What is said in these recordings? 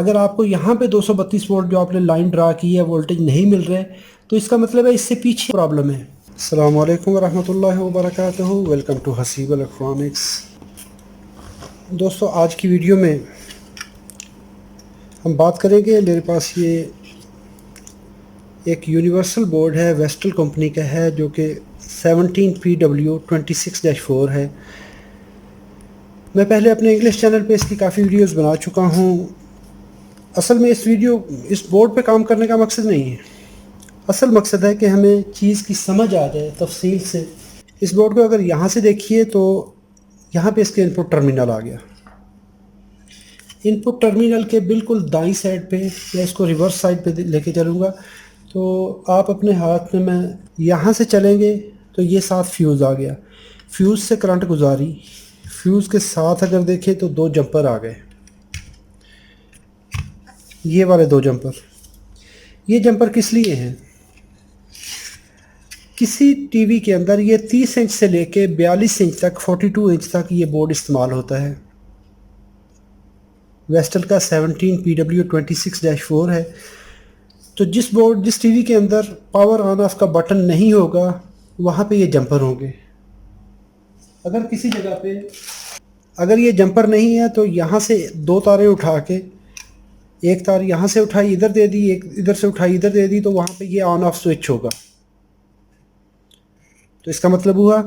अगर आपको यहाँ पे 232 वोल्ट जो आपने लाइन ड्रा की है वोल्टेज नहीं मिल रहा है, तो इसका मतलब है इससे पीछे प्रॉब्लम है। अस्सलाम वालेकुम रहमतुल्लाहि व बरकातुहू। Welcome to Haseeb electronics. दोस्तों, आज की वीडियो में हम बात करेंगे, मेरे पास ये एक यूनिवर्सल बोर्ड है, वेस्टल कंपनी का है, जो कि 17PW26-4 है। मैं पहले अपने इंग्लिश चैनल पे इसकी काफ़ी वीडियोस बना चुका हूँ। असल में इस बोर्ड पे काम करने का मकसद नहीं है। असल मकसद है कि हमें चीज़ की समझ आ जाए तफसील से। इस बोर्ड को अगर यहाँ से देखिए तो यहाँ पे इसके इनपुट टर्मिनल आ गया। इनपुट टर्मिनल के बिल्कुल दाईं साइड पे, या इसको रिवर्स साइड पे लेके चलूँगा तो आप अपने हाथ में, मैं यहाँ से चलेंगे तो ये साथ फ्यूज़ आ गया। फ्यूज़ से करंट गुजारी। फ्यूज़ के साथ अगर देखें तो दो जंपर आ गए, ये वाले दो जंपर। ये जंपर किस लिए हैं? किसी टीवी के अंदर ये 30 इंच से लेके 42 इंच तक, 42 इंच तक ये बोर्ड इस्तेमाल होता है। वेस्टल का 17PW26-4 है। तो जिस टीवी के अंदर पावर ऑन ऑफ का बटन नहीं होगा, वहाँ पे ये जंपर होंगे। अगर किसी जगह पे अगर ये जंपर नहीं है तो यहाँ से दो तारें उठा के, एक तार यहाँ से उठाई इधर दे दी, एक इधर से उठाई इधर दे दी, तो वहाँ पे ये ऑन ऑफ स्विच होगा। तो इसका मतलब हुआ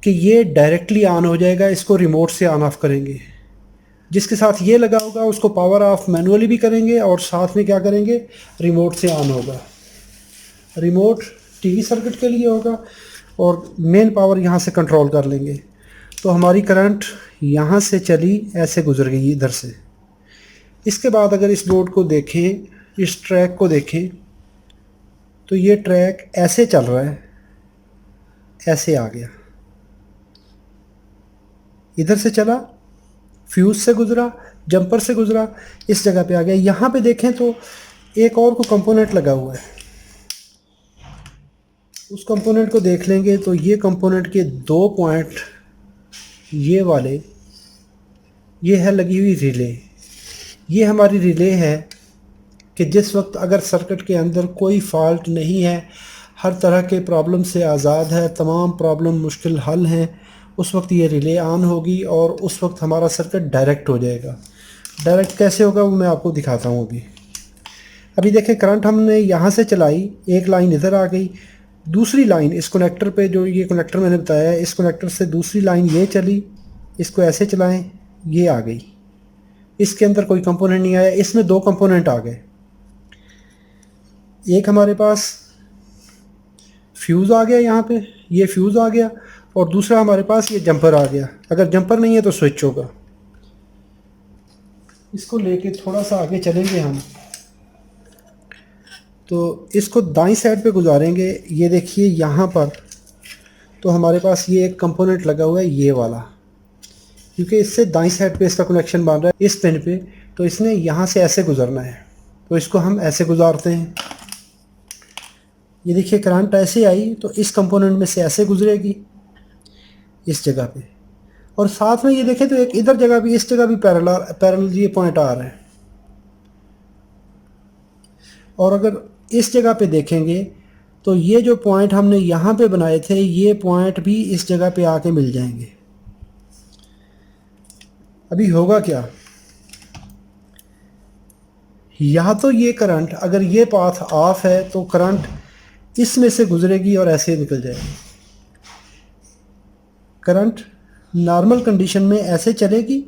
कि ये डायरेक्टली ऑन हो जाएगा। इसको रिमोट से ऑन ऑफ करेंगे। जिसके साथ ये लगा होगा उसको पावर ऑफ मैनुअली भी करेंगे, और साथ में क्या करेंगे, रिमोट से ऑन होगा। रिमोट टीवी सर्किट के लिए होगा और मेन पावर यहाँ से कंट्रोल कर लेंगे। तो हमारी करंट यहाँ से चली, ऐसे गुजर गई इधर से। इसके बाद अगर इस बोर्ड को देखें, इस ट्रैक को देखें, तो ये ट्रैक ऐसे चल रहा है, ऐसे आ गया, इधर से चला, फ्यूज से गुजरा, जंपर से गुजरा, इस जगह पे आ गया। यहाँ पे देखें तो एक और को कंपोनेंट लगा हुआ है। उस कंपोनेंट को देख लेंगे तो ये कंपोनेंट के दो पॉइंट, ये वाले, ये है लगी हुई रिले। ये हमारी रिले है कि जिस वक्त अगर सर्किट के अंदर कोई फॉल्ट नहीं है, हर तरह के प्रॉब्लम से आज़ाद है, तमाम प्रॉब्लम मुश्किल हल हैं, उस वक्त ये रिले ऑन होगी और उस वक्त हमारा सर्किट डायरेक्ट हो जाएगा। डायरेक्ट कैसे होगा वो मैं आपको दिखाता हूँ। अभी देखें, करंट हमने यहाँ से चलाई, एक लाइन इधर आ गई, दूसरी लाइन इस कनेक्टर पे, जो ये कनेक्टर मैंने बताया है, इस कनेक्टर से दूसरी लाइन ये चली, इसको ऐसे चलाएं, ये आ गई। इसके अंदर कोई कंपोनेंट नहीं आया, इसमें दो कंपोनेंट आ गए। एक हमारे पास फ्यूज़ आ गया, यहाँ पे ये फ्यूज़ आ गया, और दूसरा हमारे पास ये जंपर आ गया। अगर जंपर नहीं है तो स्विच होगा। इसको लेके थोड़ा सा आगे चलेंगे हम, तो इसको दाईं साइड पे गुजारेंगे। ये देखिए यहाँ पर तो हमारे पास ये एक कंपोनेंट लगा हुआ है, ये वाला, क्योंकि इससे दाईं साइड पे इसका कनेक्शन बन रहा है इस पिन पे, तो इसने यहाँ से ऐसे गुजरना है, तो इसको हम ऐसे गुजारते हैं। ये देखिए, करंट ऐसे आई तो इस कंपोनेंट में से ऐसे गुजरेगी इस जगह पे, और साथ में ये देखें तो एक इधर जगह भी, इस जगह भी पैरेलल ये पॉइंट आ रहा है। और अगर इस जगह पे देखेंगे तो ये जो पॉइंट हमने यहाँ पे बनाए थे, ये पॉइंट भी इस जगह पे आके मिल जाएंगे। अभी होगा क्या, या तो ये करंट, अगर ये पाथ ऑफ है तो करंट इसमें से गुजरेगी और ऐसे निकल जाएगी। करंट नॉर्मल कंडीशन में ऐसे चलेगी,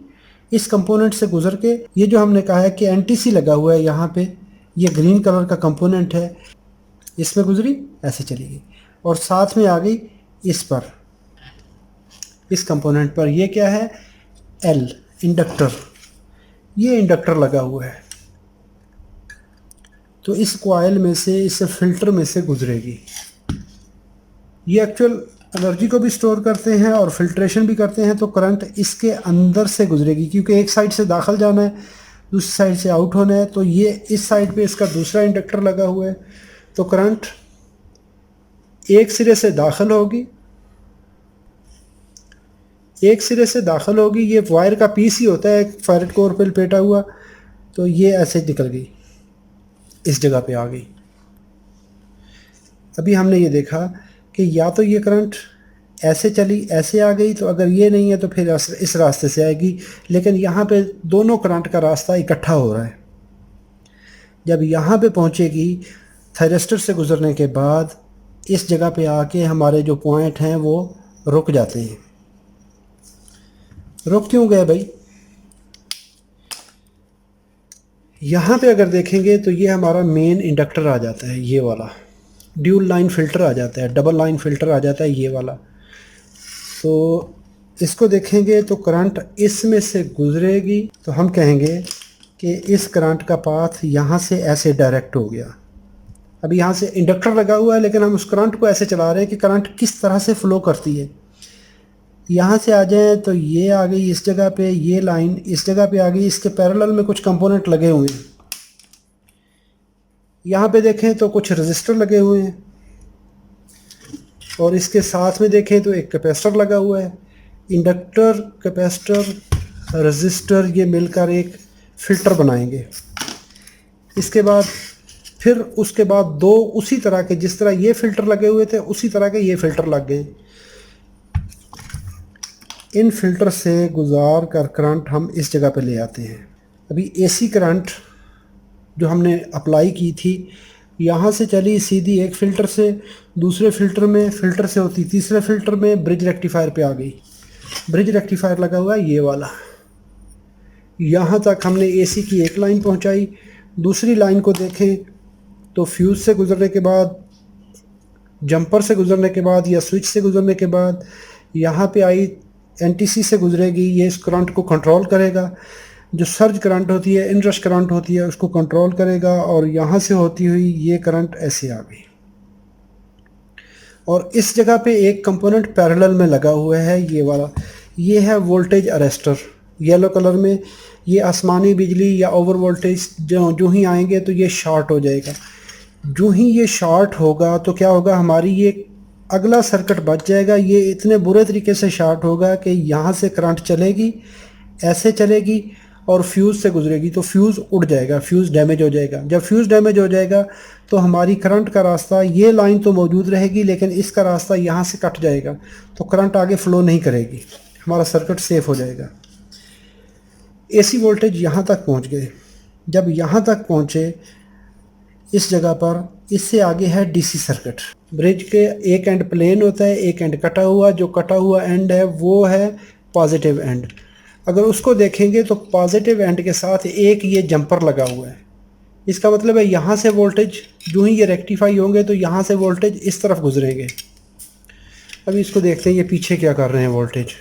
इस कंपोनेंट से गुजर के, ये जो हमने कहा है कि एनटीसी लगा हुआ है यहाँ पे, ये ग्रीन कलर का कंपोनेंट है, इसमें गुजरी, ऐसे चलेगी, और साथ में आ गई इस पर, इस कंपोनेंट पर। ये क्या है, एल, इंडक्टर। ये इंडक्टर लगा हुआ है, तो इस कॉइल में से, इस फिल्टर में से गुजरेगी। ये एक्चुअल एनर्जी को भी स्टोर करते हैं और फिल्ट्रेशन भी करते हैं। तो करंट इसके अंदर से गुजरेगी, क्योंकि एक साइड से दाखिल जाना है, दूसरी साइड से आउट होना है। तो ये इस साइड पे इसका दूसरा इंडक्टर लगा हुआ है, तो करंट एक सिरे से दाखिल होगी, एक सिरे से दाखिल होगी। ये वायर का पीस ही होता है, फेरेट कोर पे लपेटा हुआ, तो ये ऐसे निकल गई, इस जगह पे आ गई। अभी हमने ये देखा कि या तो ये करंट ऐसे चली ऐसे आ गई, तो अगर ये नहीं है तो फिर इस रास्ते से आएगी, लेकिन यहाँ पे दोनों करंट का रास्ता इकट्ठा हो रहा है। जब यहाँ पे पहुँचेगी थायरिस्टर से गुजरने के बाद इस जगह पे आके हमारे जो पॉइंट हैं वो रुक जाते हैं। रुक क्यों गए भाई? यहाँ पे अगर देखेंगे तो ये हमारा मेन इंडक्टर आ जाता है, ये वाला ड्यूल लाइन फ़िल्टर आ जाता है, डबल लाइन फ़िल्टर आ जाता है ये वाला। तो इसको देखेंगे तो करंट इसमें से गुजरेगी, तो हम कहेंगे कि इस करंट का पाथ यहाँ से ऐसे डायरेक्ट हो गया। अब यहाँ से इंडक्टर लगा हुआ है, लेकिन हम उस करंट को ऐसे चला रहे हैं कि करंट किस तरह से फ़्लो करती है। यहाँ से आ जाए तो ये आ गई इस जगह पे, ये लाइन इस जगह पे आ गई, इसके पैरेलल में कुछ कंपोनेंट लगे हुए हैं। यहाँ पे देखें तो कुछ रजिस्टर लगे हुए हैं, और इसके साथ में देखें तो एक कैपेसिटर लगा हुआ है। इंडक्टर, कैपेसिटर, रजिस्टर, ये मिलकर एक फ़िल्टर बनाएंगे। इसके बाद फिर उसके बाद दो उसी तरह के, जिस तरह ये फ़िल्टर लगे हुए थे उसी तरह के ये फ़िल्टर लग गए। इन फ़िल्टर से गुजार कर करंट हम इस जगह पे ले आते हैं। अभी एसी करंट जो हमने अप्लाई की थी, यहाँ से चली सीधी एक फ़िल्टर से दूसरे फ़िल्टर में, फ़िल्टर से होती तीसरे फ़िल्टर में, ब्रिज रेक्टिफायर पे आ गई। ब्रिज रेक्टिफायर लगा हुआ है ये वाला। यहाँ तक हमने एसी की एक लाइन पहुँचाई। दूसरी लाइन को देखें तो फ्यूज़ से गुज़रने के बाद, जंपर से गुज़रने के बाद या स्विच से गुज़रने के बाद यहाँ पे आई, एनटीसी से गुज़रेगी। ये इस करंट को कंट्रोल करेगा। जो सर्ज करंट होती है, इनरश करंट होती है, उसको कंट्रोल करेगा। और यहाँ से होती हुई ये करंट ऐसे आ गई, और इस जगह पे एक कंपोनेंट पैरेलल में लगा हुआ है ये वाला। ये है वोल्टेज अरेस्टर, येलो कलर में। ये आसमानी बिजली या ओवर वोल्टेज जो ही आएंगे तो ये शॉर्ट हो जाएगा। जो ही ये शॉर्ट होगा तो क्या होगा, हमारी ये अगला सर्किट बच जाएगा। ये इतने बुरे तरीके से शॉर्ट होगा कि यहाँ से करंट चलेगी, ऐसे चलेगी और फ्यूज़ से गुजरेगी, तो फ्यूज़ उड़ जाएगा, फ्यूज़ डैमेज हो जाएगा। जब फ्यूज़ डैमेज हो जाएगा तो हमारी करंट का रास्ता, ये लाइन तो मौजूद रहेगी लेकिन इसका रास्ता यहाँ से कट जाएगा, तो करंट आगे फ़्लो नहीं करेगी, हमारा सर्किट सेफ हो जाएगा। एसी वोल्टेज यहाँ तक पहुँच गए। जब यहाँ तक पहुँचे इस जगह पर, इससे आगे है डीसी सर्किट। ब्रिज के एक एंड प्लेन होता है, एक एंड कटा हुआ। जो कटा हुआ एंड है वो है पॉजिटिव एंड। अगर उसको देखेंगे तो पॉजिटिव एंड के साथ एक ये जंपर लगा हुआ है। इसका मतलब है यहाँ से वोल्टेज जो ही ये रेक्टिफाई होंगे तो यहाँ से वोल्टेज इस तरफ गुजरेंगे। अभी इसको देखते हैं ये पीछे क्या कर रहे हैं वोल्टेज।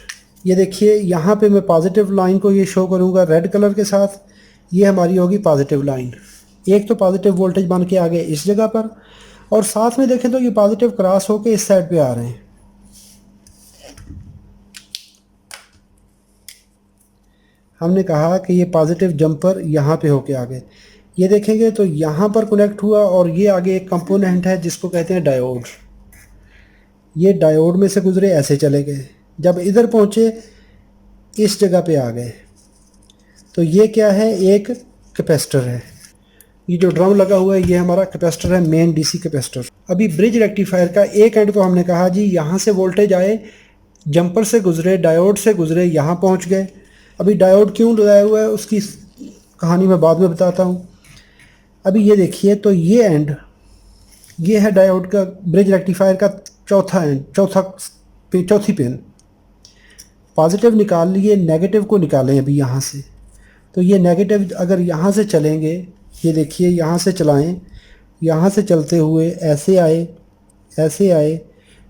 ये देखिए यहाँ पे मैं पॉजिटिव लाइन को ये शो करूँगा रेड कलर के साथ। ये हमारी होगी पॉजिटिव लाइन। एक तो पॉजिटिव वोल्टेज बन के आ गए इस जगह पर, और साथ में देखें तो ये पॉजिटिव क्रॉस होके इस साइड पे आ रहे हैं। हमने कहा कि ये पॉजिटिव जंपर यहाँ पे होके आ गए। ये देखेंगे तो यहाँ पर कनेक्ट हुआ, और ये आगे एक कंपोनेंट है जिसको कहते हैं डायोड। ये डायोड में से गुजरे, ऐसे चले गए। जब इधर पहुँचे इस जगह पे आ गए, तो ये क्या है, एक कैपेसिटर है। ये जो ड्रम लगा हुआ है ये हमारा कैपेसिटर है, मेन डीसी कैपेसिटर। अभी ब्रिज रेक्टिफायर का एक एंड तो हमने कहा जी यहाँ से वोल्टेज आए, जंपर से गुजरे, डायोड से गुजरे, यहाँ पहुँच गए। अभी डायोड क्यों लगाया हुआ है उसकी कहानी मैं बाद में बताता हूँ। अभी ये देखिए तो ये एंड, ये है डायोड का, ब्रिज रेक्टिफायर का चौथा एंड, चौथी पिन। पॉजिटिव निकाल लिए, नेगेटिव को निकालें अभी यहाँ से। तो ये नेगेटिव अगर यहाँ से चलेंगे, ये देखिए यहाँ से चलाएं, यहाँ से चलते हुए ऐसे आए, ऐसे आए,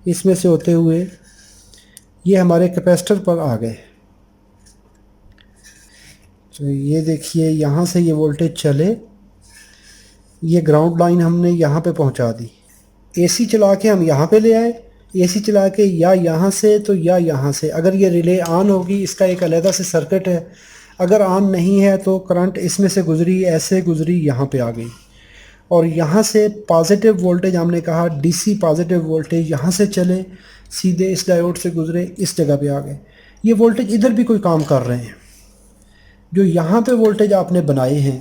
इसमें से होते हुए ये हमारे कैपेसिटर पर आ गए। तो ये देखिए यहाँ से ये वोल्टेज चले, ये ग्राउंड लाइन हमने यहाँ पे पहुँचा दी। एसी चला के हम यहाँ पे ले आए, एसी चला के या यहाँ से तो या यहाँ से। अगर ये रिले ऑन होगी, इसका एक अलग से सर्किट है। अगर ऑन नहीं है तो करंट इसमें से गुजरी, ऐसे गुजरी, यहाँ पे आ गई। और यहाँ से पॉजिटिव वोल्टेज हमने कहा, डीसी पॉजिटिव वोल्टेज यहाँ से चले, सीधे इस डायोड से गुजरे, इस जगह पे आ गए। ये वोल्टेज इधर भी कोई काम कर रहे हैं। जो यहाँ पे वोल्टेज आपने बनाए हैं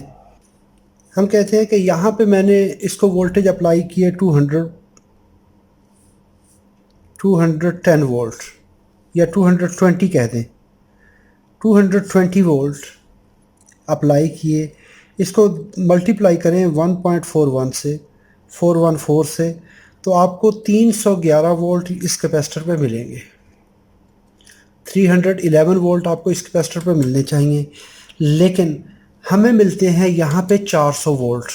हम कहते हैं कि यहाँ पे मैंने इसको वोल्टेज अप्लाई किए 210 वोल्ट या 220 कह दें, 220 वोल्ट अप्लाई किए। इसको मल्टीप्लाई करें 1.41 से 414 से, तो आपको 311 वोल्ट इस कैपेसिटर पे मिलेंगे। 311 वोल्ट आपको इस कैपेसिटर पे मिलने चाहिए, लेकिन हमें मिलते हैं यहाँ पे 400 वोल्ट,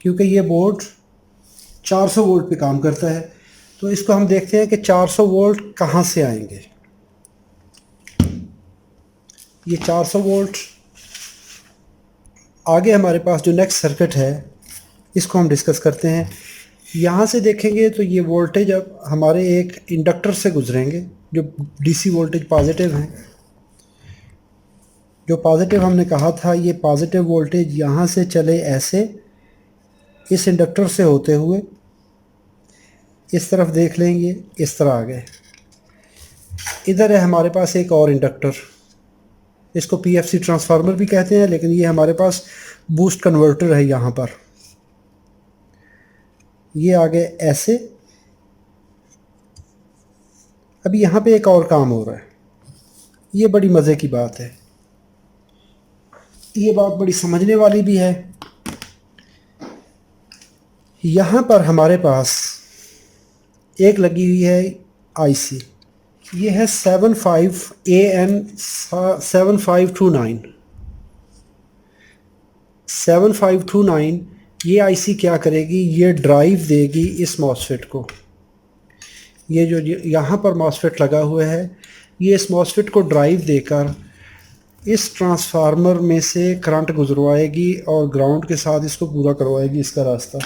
क्योंकि ये बोर्ड 400 वोल्ट पे काम करता है। तो इसको हम देखते हैं कि 400 वोल्ट कहाँ से आएंगे। ये 400 वोल्ट आगे हमारे पास जो नेक्स्ट सर्किट है इसको हम डिस्कस करते हैं। यहाँ से देखेंगे तो ये वोल्टेज अब हमारे एक इंडक्टर से गुजरेंगे जो डीसी वोल्टेज पॉजिटिव हैं। जो पॉजिटिव हमने कहा था, ये पॉजिटिव वोल्टेज यहाँ से चले ऐसे इस इंडक्टर से होते हुए इस तरफ देख लेंगे, इस तरह आ गए। इधर है हमारे पास एक और इंडक्टर, इसको पीएफसी ट्रांसफार्मर भी कहते हैं, लेकिन ये हमारे पास बूस्ट कन्वर्टर है। यहाँ पर ये आगे ऐसे। अभी यहाँ पे एक और काम हो रहा है, ये बड़ी मज़े की बात है, ये बात बड़ी समझने वाली भी है। यहाँ पर हमारे पास एक लगी हुई है आईसी, ये है 75AN7529 7529। ये आईसी क्या करेगी, ये ड्राइव देगी इस मॉसफेट को। ये जो यहाँ पर मॉसफेट लगा हुआ है, ये इस मॉसफेट को ड्राइव देकर इस ट्रांसफार्मर में से करंट गुजरवाएगी और ग्राउंड के साथ इसको पूरा करवाएगी इसका रास्ता।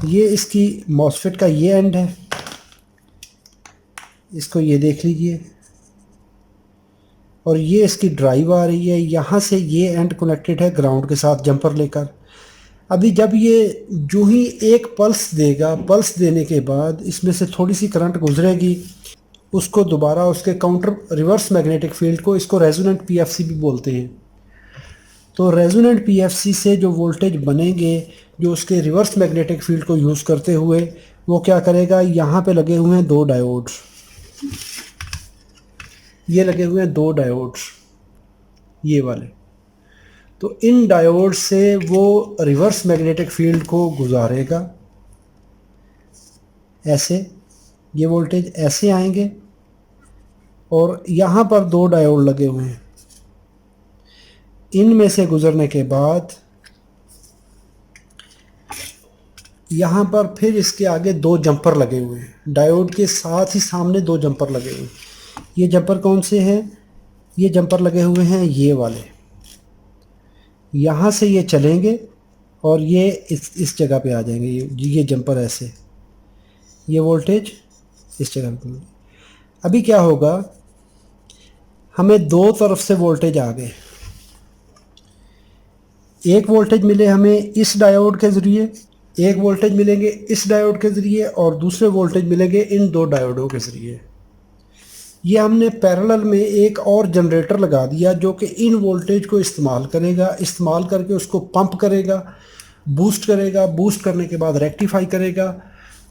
ये इसकी मॉसफेट का ये एंड है, इसको ये देख लीजिए, और ये इसकी ड्राइव आ रही है। यहाँ से ये एंड कनेक्टेड है ग्राउंड के साथ जंपर लेकर। अभी जब ये जो ही एक पल्स देगा, पल्स देने के बाद इसमें से थोड़ी सी करंट गुजरेगी, उसको दोबारा उसके काउंटर रिवर्स मैग्नेटिक फील्ड को, इसको रेजोनेंट पीएफसी भी बोलते हैं। तो रेजोनेंट पीएफसी से जो वोल्टेज बनेंगे, जो उसके रिवर्स मैग्नेटिक फील्ड को यूज़ करते हुए, वो क्या करेगा, यहाँ पे लगे हुए हैं दो डायोड, ये लगे हुए हैं दो डायोड, ये वाले। तो इन डायोड से वो रिवर्स मैग्नेटिक फील्ड को गुजारेगा ऐसे, ये वोल्टेज ऐसे आएंगे, और यहाँ पर दो डायोड लगे हुए हैं, इनमें से गुजरने के बाद यहाँ पर फिर इसके आगे दो जंपर लगे हुए हैं, डायोड के साथ ही सामने दो जंपर लगे हुए हैं। ये जंपर कौन से हैं, ये जंपर लगे हुए हैं ये वाले। यहाँ से ये चलेंगे और ये इस जगह पे आ जाएंगे, ये जंपर ऐसे, ये वोल्टेज इस जगह पे। अभी क्या होगा, हमें दो तरफ से वोल्टेज आ गए। एक वोल्टेज मिले हमें इस डायोड के ज़रिए, एक वोल्टेज मिलेंगे इस डायोड के ज़रिए, और दूसरे वोल्टेज मिलेंगे इन दो डायोडों के ज़रिए। ये हमने पैरेलल में एक और जनरेटर लगा दिया जो कि इन वोल्टेज को इस्तेमाल करेगा, इस्तेमाल करके उसको पंप करेगा, बूस्ट करेगा, बूस्ट करने के बाद रेक्टिफाई करेगा।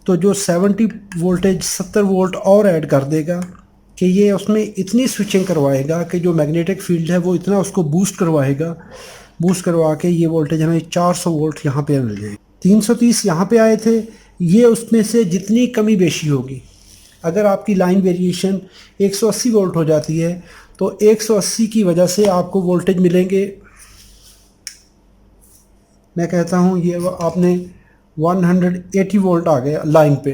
तो जो 70 वोल्टेज 70 वोल्ट और ऐड कर देगा कि ये उसमें इतनी स्विचिंग करवाएगा कि जो मैग्नेटिक फील्ड है वो इतना उसको बूस्ट करवाएगा, बूस्ट करवा के ये वोल्टेज हमें 400 वोल्ट यहाँ पे मिल जाएगी। 330 यहाँ पे आए थे, ये उसमें से जितनी कमी बेशी होगी, अगर आपकी लाइन वेरिएशन 180 वोल्ट हो जाती है तो 180 की वजह से आपको वोल्टेज मिलेंगे, मैं कहता हूँ ये आपने 180 वोल्ट आ गए लाइन पे।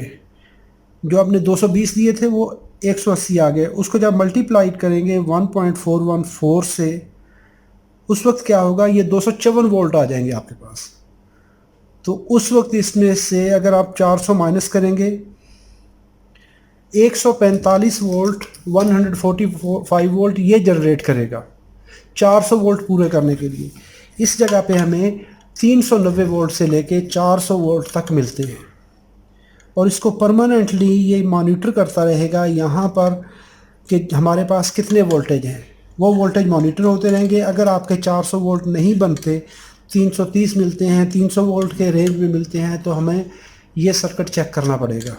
जो आपने 220 दिए थे वो 180 आ गए। उसको जब मल्टीप्लाई करेंगे 1.414 से, उस वक्त क्या होगा, ये 254 वोल्ट आ जाएंगे आपके पास। तो उस वक्त इसमें से अगर आप 400 माइनस करेंगे, 145 वोल्ट 145 वोल्ट ये जनरेट करेगा 400 वोल्ट पूरे करने के लिए। इस जगह पे हमें 390 वोल्ट से लेके 400 वोल्ट तक मिलते हैं, और इसको परमानेंटली ये मॉनिटर करता रहेगा यहाँ पर कि हमारे पास कितने वोल्टेज हैं। वो वोल्टेज मॉनिटर होते रहेंगे। अगर आपके 400 वोल्ट नहीं बनते, 330 मिलते हैं, 300 वोल्ट के रेंज में मिलते हैं, तो हमें ये सर्किट चेक करना पड़ेगा।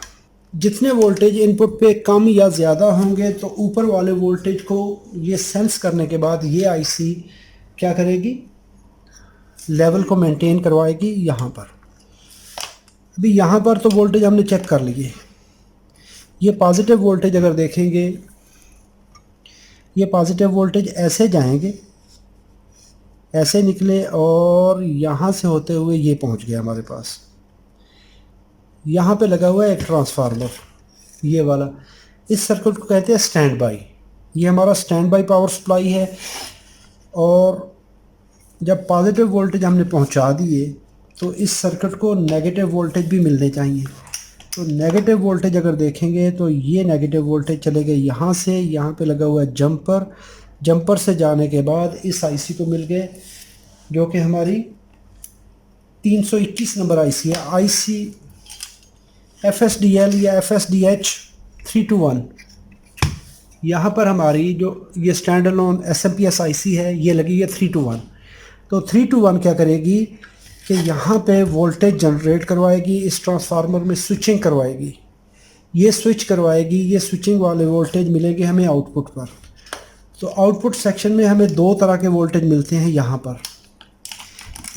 जितने वोल्टेज इनपुट पे कम या ज़्यादा होंगे तो ऊपर वाले वोल्टेज को ये सेंस करने के बाद ये आईसी क्या करेगी, लेवल को मेंटेन करवाएगी यहाँ पर। अभी यहाँ पर तो वोल्टेज हमने चेक कर लिए। ये पॉजिटिव वोल्टेज अगर देखेंगे, ये पॉजिटिव वोल्टेज ऐसे जाएंगे, ऐसे निकले और यहाँ से होते हुए ये पहुँच गया हमारे पास। यहाँ पे लगा हुआ है एक ट्रांसफार्मर, ये वाला। इस सर्किट को कहते हैं स्टैंड बाई। ये हमारा स्टैंड बाई पावर सप्लाई है। और जब पॉजिटिव वोल्टेज हमने पहुँचा दिए तो इस सर्किट को नेगेटिव वोल्टेज भी मिलने चाहिए। तो नेगेटिव वोल्टेज अगर देखेंगे तो ये नेगेटिव वोल्टेज चले गए यहाँ से, यहाँ पे लगा हुआ है जंपर। जंपर से जाने के बाद इस आईसी को मिल गए, जो कि हमारी 321 नंबर आईसी है, आईसी FSDL या FSDH 321। यहाँ पर हमारी जो ये स्टैंड अलोन SMPS आईसी है, ये लगी है 321। तो 321 क्या करेगी कि यहाँ पे वोल्टेज जनरेट करवाएगी, इस ट्रांसफार्मर में स्विचिंग करवाएगी, ये स्विच करवाएगी। ये स्विचिंग वाले वोल्टेज मिलेंगे हमें आउटपुट पर। तो आउटपुट सेक्शन में हमें दो तरह के वोल्टेज मिलते हैं यहाँ पर।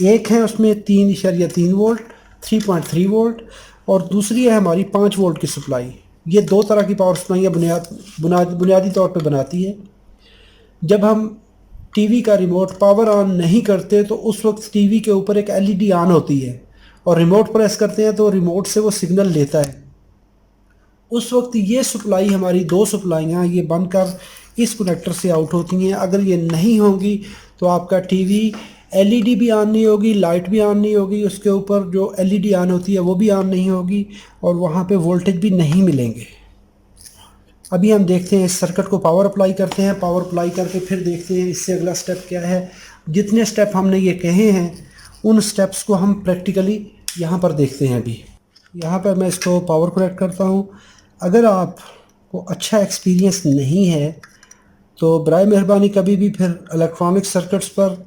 एक है उसमें 3.3 वोल्ट, 3.3 वोल्ट, और दूसरी है हमारी 5 वोल्ट की सप्लाई। ये दो तरह की पावर सप्लाइयाँ बुनियादी तौर पे बनाती है। जब हम टीवी का रिमोट पावर ऑन नहीं करते तो उस वक्त टीवी के ऊपर एक एलईडी ऑन होती है और रिमोट प्रेस करते हैं तो रिमोट से वो सिग्नल लेता है। उस वक्त ये सप्लाई हमारी दो सप्लाइयाँ ये बनकर इस कनेक्टर से आउट होती हैं। अगर ये नहीं होंगी तो आपका टीवी एलईडी भी ऑन नहीं होगी, लाइट भी ऑन नहीं होगी, उसके ऊपर जो एलईडी ऑन होती है वो भी ऑन नहीं होगी और वहाँ पे वोल्टेज भी नहीं मिलेंगे। अभी हम देखते हैं इस सर्किट को पावर अप्लाई करते हैं। पावर अप्लाई करके फिर देखते हैं इससे अगला स्टेप क्या है। जितने स्टेप हमने ये कहे हैं उन स्टेप्स को हम प्रैक्टिकली यहाँ पर देखते हैं। अभी यहाँ पर मैं इसको पावर कनेक्ट करता हूँ। अगर आपको अच्छा एक्सपीरियंस नहीं है तो बराए मेहरबानी कभी भी फिर इलेक्ट्रॉनिक सर्किट्स पर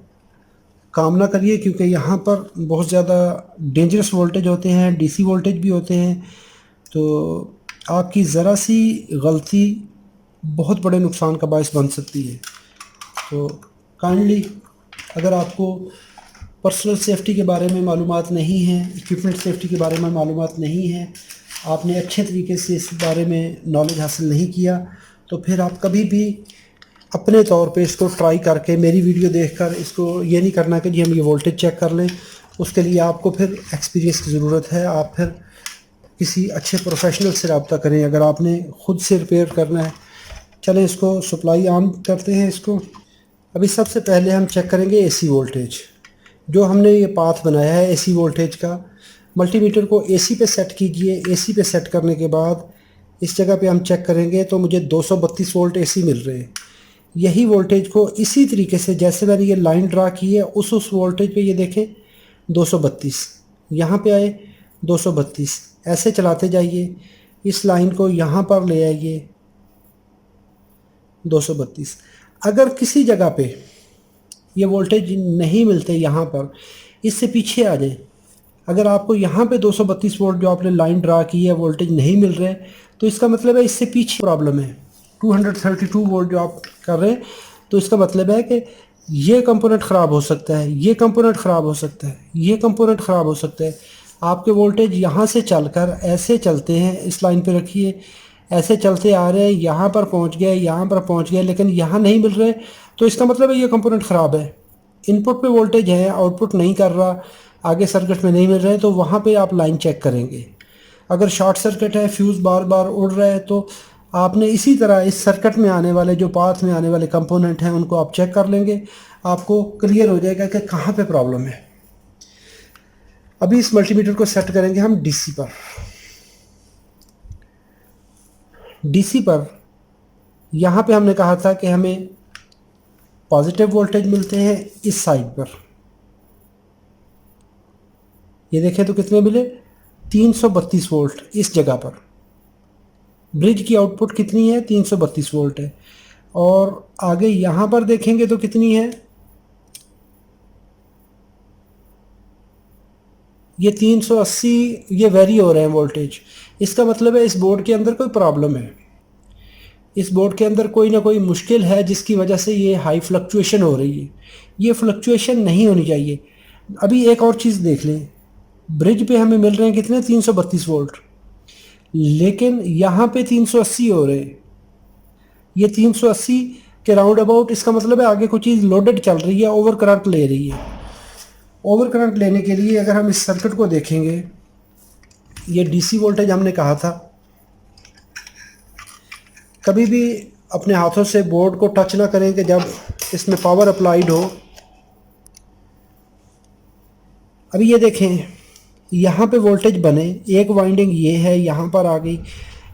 काम ना करिए, क्योंकि यहाँ पर बहुत ज़्यादा डेंजरस वोल्टेज होते हैं, डीसी वोल्टेज भी होते हैं। तो आपकी ज़रा सी गलती बहुत बड़े नुकसान का बायस बन सकती है। तो काइंडली अगर आपको पर्सनल सेफ्टी के बारे में मालूमात नहीं है, इक्विपमेंट सेफ्टी के बारे में मालूमात नहीं है, आपने अच्छे तरीके से इस बारे में नॉलेज हासिल नहीं किया, तो फिर आप कभी भी अपने तौर पे इसको ट्राई करके मेरी वीडियो देखकर इसको ये नहीं करना कि जी हम ये वोल्टेज चेक कर लें। उसके लिए आपको फिर एक्सपीरियंस की ज़रूरत है। आप फिर किसी अच्छे प्रोफेशनल से रब्ता करें अगर आपने ख़ुद से रिपेयर करना है। चलें इसको सप्लाई ऑन करते हैं इसको। अभी सबसे पहले हम चेक करेंगे एसी वोल्टेज। जो हमने ये पाथ बनाया है एसी वोल्टेज का, मल्टीमीटर को एसी पे सेट कीजिए। एसी पे सेट करने के बाद इस जगह पे हम चेक करेंगे तो मुझे 232 वोल्ट एसी मिल रहे हैं। यही वोल्टेज को इसी तरीके से जैसे मैंने ये लाइन ड्रा की है उस वोल्टेज पे ये देखें 232, यहाँ पे आए 232, ऐसे चलाते जाइए। इस लाइन को यहाँ पर ले आइए 232। अगर किसी जगह पे ये वोल्टेज नहीं मिलते, यहाँ पर इससे पीछे आ जाए। अगर आपको यहाँ पे 232 वोल्ट जो आपने लाइन ड्रा की है वोल्टेज नहीं मिल रहे, तो इसका मतलब है इससे पीछे प्रॉब्लम है। 232 वोल्ट जो आप कर रहे हैं, तो इसका मतलब है कि ये कंपोनेंट ख़राब हो सकता है, ये कंपोनेंट ख़राब हो सकता है, ये कंपोनेंट ख़राब हो सकता है। आपके वोल्टेज यहाँ से चलकर ऐसे चलते हैं, इस लाइन पे रखिए, ऐसे चलते आ रहे हैं, यहाँ पर पहुँच गए, यहाँ पर पहुँच गए, लेकिन यहाँ नहीं मिल रहे, तो इसका मतलब है ये कंपोनेंट ख़राब है। इनपुट पे वोल्टेज है, आउटपुट नहीं कर रहा, आगे सर्किट में नहीं मिल रहे, तो वहाँ पे आप लाइन चेक करेंगे। अगर शॉर्ट सर्किट है, फ्यूज़ बार बार उड़ रहा है, तो आपने इसी तरह इस सर्किट में आने वाले जो पाथ में आने वाले कंपोनेंट हैं उनको आप चेक कर लेंगे। आपको क्लियर हो जाएगा कि कहाँ पे प्रॉब्लम है। अभी इस मल्टीमीटर को सेट करेंगे हम डीसी पर। डीसी पर यहाँ पे हमने कहा था कि हमें पॉजिटिव वोल्टेज मिलते हैं इस साइड पर। ये देखें तो कितने मिले, 332 वोल्ट इस जगह पर। ब्रिज की आउटपुट कितनी है, 332 वोल्ट है। और आगे यहाँ पर देखेंगे तो कितनी है, ये 380। ये वेरी हो रहे हैं वोल्टेज। इसका मतलब है इस बोर्ड के अंदर कोई प्रॉब्लम है, इस बोर्ड के अंदर कोई ना कोई मुश्किल है जिसकी वजह से ये हाई फ्लक्चुएशन हो रही है। ये फ्लक्चुएशन नहीं होनी चाहिए। अभी एक और चीज़ देख लें, ब्रिज पे हमें मिल रहे हैं कितने, 332 वोल्ट, लेकिन यहाँ पे 380 हो रहे हैं। ये 380 के राउंड अबाउट, इसका मतलब है आगे कोई चीज़ लोडेड चल रही है, ओवर करंट ले रही है। ओवर करंट लेने के लिए अगर हम इस सर्किट को देखेंगे, ये डीसी वोल्टेज हमने कहा था, कभी भी अपने हाथों से बोर्ड को टच ना करें कि जब इसमें पावर अप्लाइड हो। अभी ये देखें, यहाँ पे वोल्टेज बने, एक वाइंडिंग ये है, यहाँ पर आ गई,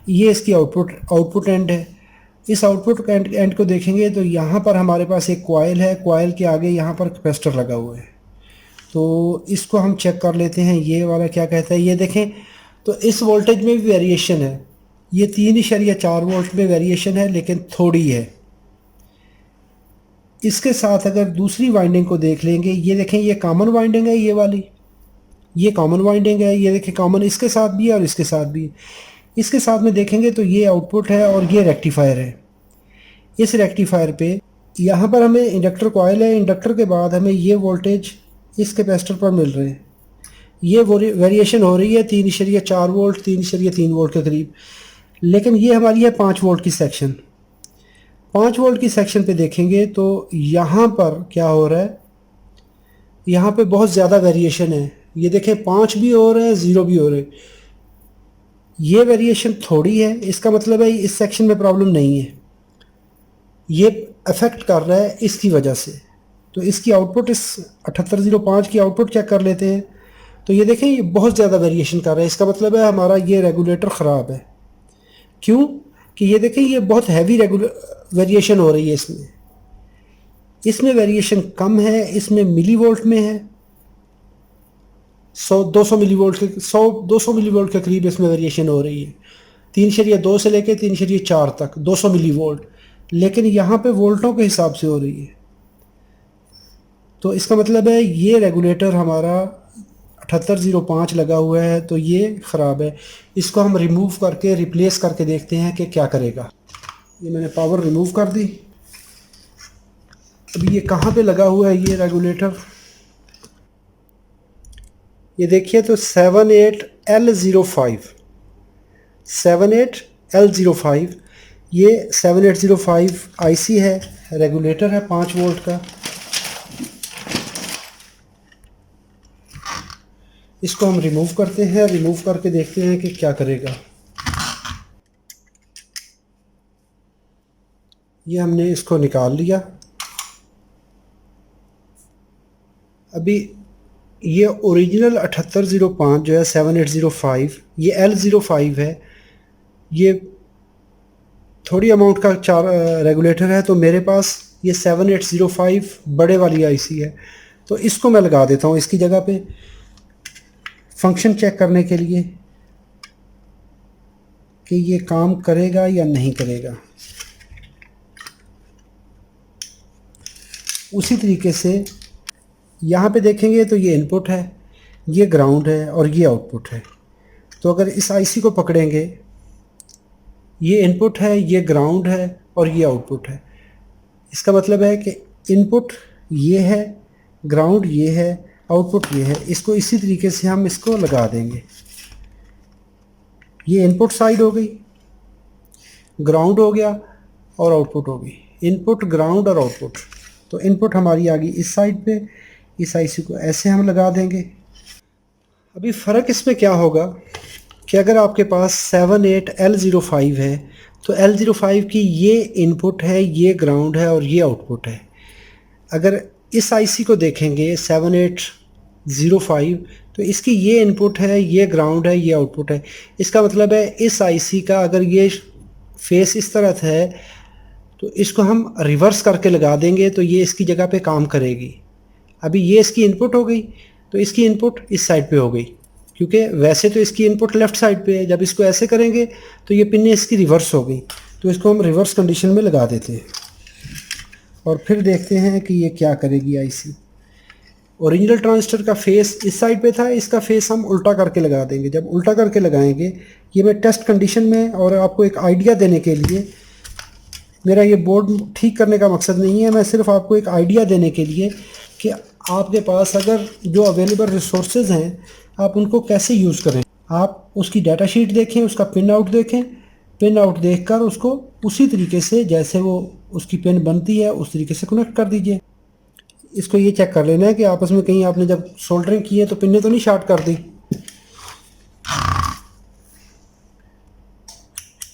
ये इसकी आउटपुट एंड है। इस आउटपुट एंड को देखेंगे तो यहाँ पर हमारे पास एक कॉइल है, कॉइल के आगे यहाँ पर कैपेसिटर लगा हुआ है। तो इसको हम चेक कर लेते हैं, ये वाला क्या कहता है। ये देखें तो इस वोल्टेज में भी वेरिएशन है, ये 3.4 वोल्ट में वेरिएशन है, लेकिन थोड़ी है। इसके साथ अगर दूसरी वाइंडिंग को देख लेंगे, ये देखें ये कॉमन वाइंडिंग है, ये वाली ये कॉमन वाइंडिंग है। ये देखें कॉमन इसके साथ भी है और इसके साथ भी है। इसके साथ में देखेंगे तो ये आउटपुट है और ये रेक्टिफायर है। इस रेक्टिफायर पे यहाँ पर हमें इंडक्टर कॉइल है, इंडक्टर के बाद हमें ये वोल्टेज इस कैपेसिटर पर मिल रहे हैं। ये वेरिएशन हो रही है 3.4 वोल्ट 3.3 वोल्ट के करीब, लेकिन ये हमारी है 5 वोल्ट की सेक्शन। 5 वोल्ट की सेक्शन पे देखेंगे तो यहाँ पर क्या हो रहा है, यहाँ पे बहुत ज़्यादा वेरिएशन है। ये देखें 5 भी हो रहे हैं, 0 भी हो रहे हैं। ये वेरिएशन थोड़ी है, इसका मतलब है इस सेक्शन में प्रॉब्लम नहीं है, ये अफेक्ट कर रहा है इसकी वजह से। तो इसकी आउटपुट, इस 7805 की आउटपुट चेक कर लेते हैं। तो ये देखें ये बहुत ज़्यादा वेरिएशन कर रहा है, इसका मतलब है हमारा ये रेगुलेटर ख़राब है। क्यों कि ये देखें ये बहुत हैवी वेरिएशन हो रही है, इसमें वेरिएशन कम है, इसमें मिली वोल्ट में है, 100-200 मिली वोल्ट के 100-200 मिली वोल्ट के करीब इसमें वेरिएशन हो रही है। 3.2 से लेके 3.4 तक 200 मिली वोल्ट, लेकिन यहाँ पे वोल्टों के हिसाब से हो रही है। तो इसका मतलब है ये रेगुलेटर हमारा 7805 लगा हुआ है, तो ये ख़राब है। इसको हम रिमूव करके रिप्लेस करके देखते हैं कि क्या करेगा। ये मैंने पावर रिमूव कर दी। अभी ये कहाँ पे लगा हुआ है ये रेगुलेटर, ये देखिए तो 78L05 ये 7805 आईसी है, रेगुलेटर है 5 वोल्ट का। इसको हम रिमूव करते हैं, रिमूव करके देखते हैं कि क्या करेगा। ये हमने इसको निकाल लिया। अभी ये ओरिजिनल 7805 जो है 7805, ये L05 है, ये थोड़ी अमाउंट का रेगुलेटर है। तो मेरे पास ये 7805 बड़े वाली आईसी है, तो इसको मैं लगा देता हूँ इसकी जगह पे फंक्शन चेक करने के लिए कि ये काम करेगा या नहीं करेगा। उसी तरीके से यहाँ पे देखेंगे तो ये इनपुट है, ये ग्राउंड है और ये आउटपुट है। तो अगर इस आईसी को पकड़ेंगे, ये इनपुट है, ये ग्राउंड है और ये आउटपुट है। इसका मतलब है कि इनपुट ये है, ग्राउंड ये है, आउटपुट ये है। इसको इसी तरीके से हम इसको लगा देंगे। ये इनपुट साइड हो गई, ग्राउंड हो गया और आउटपुट हो गई। इनपुट, ग्राउंड और आउटपुट। तो इनपुट हमारी आ गई इस साइड पे, इस आईसी को ऐसे हम लगा देंगे। अभी फ़र्क इसमें क्या होगा कि अगर आपके पास 78L05 है तो L05 की ये इनपुट है, ये ग्राउंड है और ये आउटपुट है। अगर इस आईसी को देखेंगे 7805 तो इसकी ये इनपुट है, ये ग्राउंड है, ये आउटपुट है। इसका मतलब है इस आईसी का अगर ये फेस इस तरह है तो इसको हम रिवर्स करके लगा देंगे तो ये इसकी जगह पे काम करेगी। अभी ये इसकी इनपुट हो गई तो इसकी इनपुट इस साइड पे हो गई, क्योंकि वैसे तो इसकी इनपुट लेफ़्ट साइड पे है। जब इसको ऐसे करेंगे तो ये पिन इसकी रिवर्स हो गई। तो इसको हम रिवर्स कंडीशन में लगा देते हैं। और फिर देखते हैं कि ये क्या करेगी आईसी। ओरिजिनल ट्रांजिस्टर का फेस इस साइड पे था, इसका फेस हम उल्टा करके लगा देंगे। जब उल्टा करके लगाएंगे, ये मैं टेस्ट कंडीशन में और आपको एक आइडिया देने के लिए, मेरा ये बोर्ड ठीक करने का मकसद नहीं है, मैं सिर्फ आपको एक आइडिया देने के लिए कि आपके पास अगर जो अवेलेबल रिसोर्सेज हैं आप उनको कैसे यूज़ करें। आप उसकी डाटा शीट देखें, उसका पिन आउट देखें, पिन आउट देखकर उसको उसी तरीके से जैसे वो उसकी पिन बनती है उस तरीके से कनेक्ट कर दीजिए। इसको ये चेक कर लेना है कि आपस में कहीं आपने जब सोल्डरिंग की है तो पिनें तो नहीं शॉर्ट कर दी।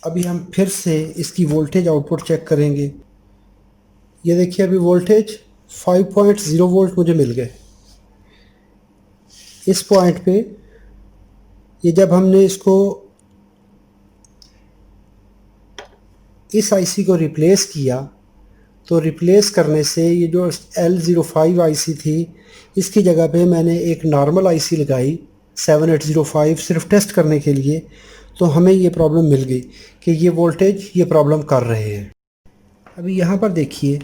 अभी हम फिर से इसकी वोल्टेज आउटपुट चेक करेंगे। ये देखिए अभी वोल्टेज 5.0 वोल्ट मुझे मिल गए। इस पॉइंट पे ये जब हमने इसको इस आईसी को रिप्लेस किया तो रिप्लेस करने से ये जो L05 आईसी थी इसकी जगह पे मैंने एक नॉर्मल आईसी लगाई 7805 सिर्फ टेस्ट करने के लिए, तो हमें ये प्रॉब्लम मिल गई कि ये वोल्टेज ये प्रॉब्लम कर रहे हैं। अभी यहाँ पर देखिए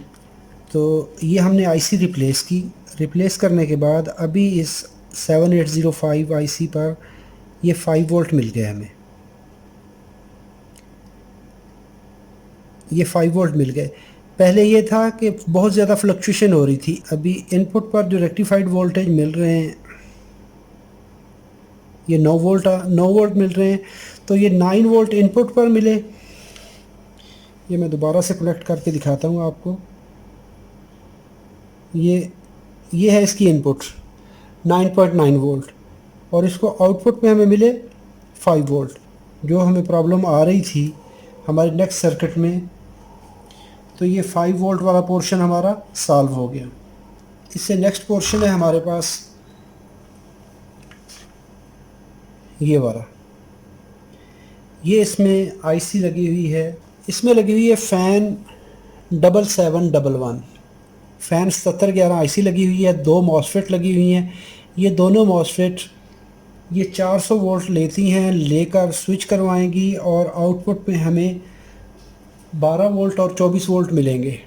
तो ये हमने आईसी रिप्लेस की, रिप्लेस करने के बाद अभी इस 7805 आईसी पर ये 5 वोल्ट मिल गया हमें, ये 5 वोल्ट मिल गए। पहले ये था कि बहुत ज़्यादा फ्लक्चुएशन हो रही थी। अभी इनपुट पर जो रेक्टिफाइड वोल्टेज मिल रहे हैं ये 9 वोल्ट मिल रहे हैं, तो ये 9 वोल्ट इनपुट पर मिले। ये मैं दोबारा से कनेक्ट करके दिखाता हूँ आपको। ये है इसकी इनपुट 9.9 वोल्ट और इसको आउटपुट में हमें मिले 5 वोल्ट। जो हमें प्रॉब्लम आ रही थी हमारे नेक्स्ट सर्किट में, तो ये 5 वोल्ट वाला पोर्शन हमारा सॉल्व हो गया। इससे नेक्स्ट पोर्शन है हमारे पास ये वाला। ये इसमें आईसी लगी हुई है, इसमें लगी हुई है फ़ैन 7711 फ़ैन 7711 आईसी लगी हुई है। 2 मॉसफेट लगी हुई हैं। ये दोनों मॉसफेट ये 400 वोल्ट लेती हैं, लेकर स्विच करवाएंगी और आउटपुट में हमें 12 वोल्ट और 24 वोल्ट मिलेंगे।